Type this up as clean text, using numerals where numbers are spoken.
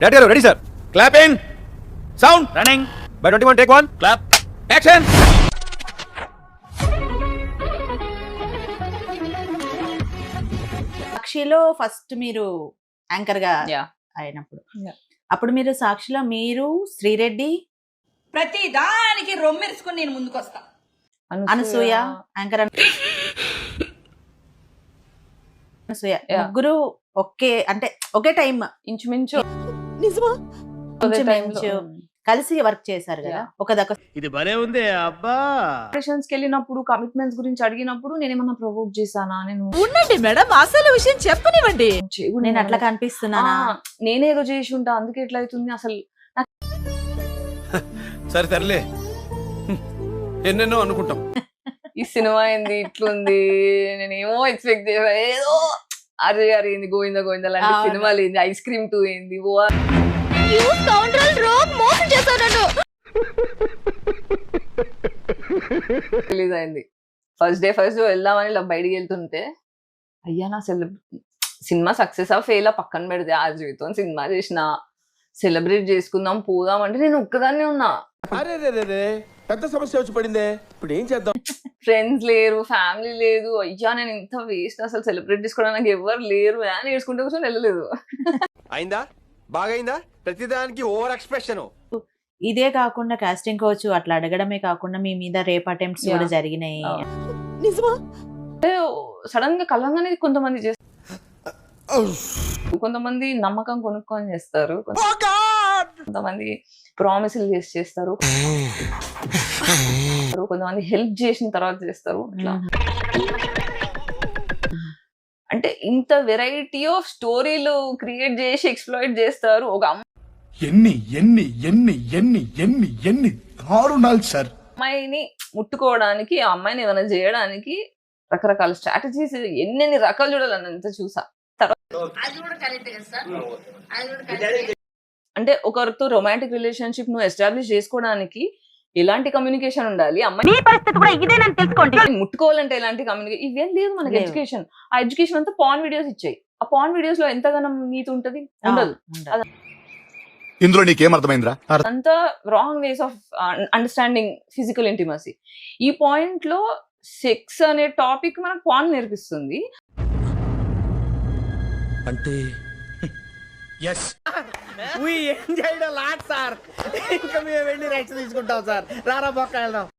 Ready, ready, sir. Clap in. Sound. Running. By 21, take one. Clap. Action. సాక్షిలో first మీరు anchor గా అయినప్పుడు అప్పుడు మీరు సాక్షిలో మీరు శ్రీరెడ్డి ప్రతి దానికి రొమ్మెరుచుకుని నేను ముందుకు వస్తా. అనసూయ యాంకర్ అనసూయ ముగ్గురు ఒకే టైం ఇంచుమించు కలిసి వర్క్ చేశారు కదా. ఇది భలే ఉంది అబ్బా. ఆపరేషన్స్ కి వెళ్ళినప్పుడు కమిట్మెంట్స్ గురించి అడిగినప్పుడు నేను ఏమన్నా ప్రొవోక్ చేశానా? నేను ఉండండి మేడం, అసలు విషయం చెప్పనివ్వండి. నేను అట్లా కనిపిస్తున్నానా? నేనేదో చేసి ఉంటా, అందుకే ఎట్లా అవుతుంది అసలు. సరే తరలే, ఎన్నెన్నో అనుకుంటాం. ఈ సినిమా ఏంది ఇట్లుంది, నేనేమో ఎక్స్పెక్ట్ చేసా ఏదో అరే ఏంది గోవింద గోవింద లాంటి సినిమాలు ఏంది, ఐస్ క్రీమ్ 2 ఏంది, రిలీజ్ అయింది. ఫస్ట్ డే వెళ్దామని ఇలా బయటికి వెళ్తుంటే అయ్యా నా సినిమా సక్సెస్ ఆ ఫెయిల్ ఆ పక్కన పెడితే ఆ జీవితం సినిమా చేసిన సెలబ్రేట్ చేసుకుందాం పోదాం అంటే నేను ఒక్కదాన్నే ఉన్నా. పెద్ద సమస్య వచ్చి పడిందే, ఇప్పుడు ఏం చేద్దాం? ఫ్రెండ్స్ లేరు, ఫ్యామిలీ లేదు. అయ్యా నేను ఇంత వేస్ట్, అసలు సెలబ్రేట్ చేసుకోవడానికి ఎవరు లేరు అని ఏడ్చుకుంటే కూర్చొని వెళ్ళలేదు. అయిందా? బాగైందా? ప్రతిదానికి ఓవర్ ఎక్స్ప్రెషన్. ఇదే కాకుండా కాస్టింగ్ కోచ్ అట్లా అడగడమే కాకుండా మీ మీద రేప్ అటెంప్ట్స్ కూడా జరిగినాయి. సడన్ గా కలవంగానే కొంతమంది చేస్తారు, కొంతమంది నమ్మకం కొనుక్కొని చేస్తారు, కొంతమంది ప్రామిసులు చేస్తారు, కొంతమంది హెల్ప్ చేసిన తర్వాత చేస్తారు. అట్లా అంటే ఇంత వెరైటీ ఆఫ్ స్టోరీలు క్రియేట్ చేసి ఎక్స్ప్లాయిట్ చేస్తారు. ఒక ఎన్ని దారుణాలు సార్. అమ్మాయిని ముట్టుకోవడానికి, ఆ అమ్మాయిని ఏమైనా చేయడానికి రకరకాల స్ట్రాటజీస్ ఎన్ని రకాలు చూడాలని చూసా. అంటే ఒకరితో రొమాంటిక్ రిలేషన్షిప్ నువ్వు ఎస్టాబ్లిష్ చేసుకోవడానికి ఎలాంటి కమ్యూనికేషన్ ఉండాలి, అమ్మాయి ముట్టుకోవాలంటే ఎలాంటి కమ్యూనికేషన్, ఇవేం లేదు మనకి ఎడ్యుకేషన్. ఆ ఎడ్యుకేషన్ అంతా పాన్ వీడియోస్ ఇచ్చాయి. ఆ పాన్ వీడియోస్ లో ఎంతగానో నీతి ఉంటది, ఉండదు. ఇందులో నీకేం అర్థమైందిరా? అంతా wrong ways of understanding physical intimacy. ఈ పాయింట్ లో సెక్స్ అనే టాపిక్ మనకు పాన్ నేర్పిస్తుంది. అంటే ఎంజాయ్డ్ లాట్ సార్. ఇంకా మేము వెళ్ళి రైట్స్ తీసుకుంటాం సార్. రారా బొక్క వెళ్దాం.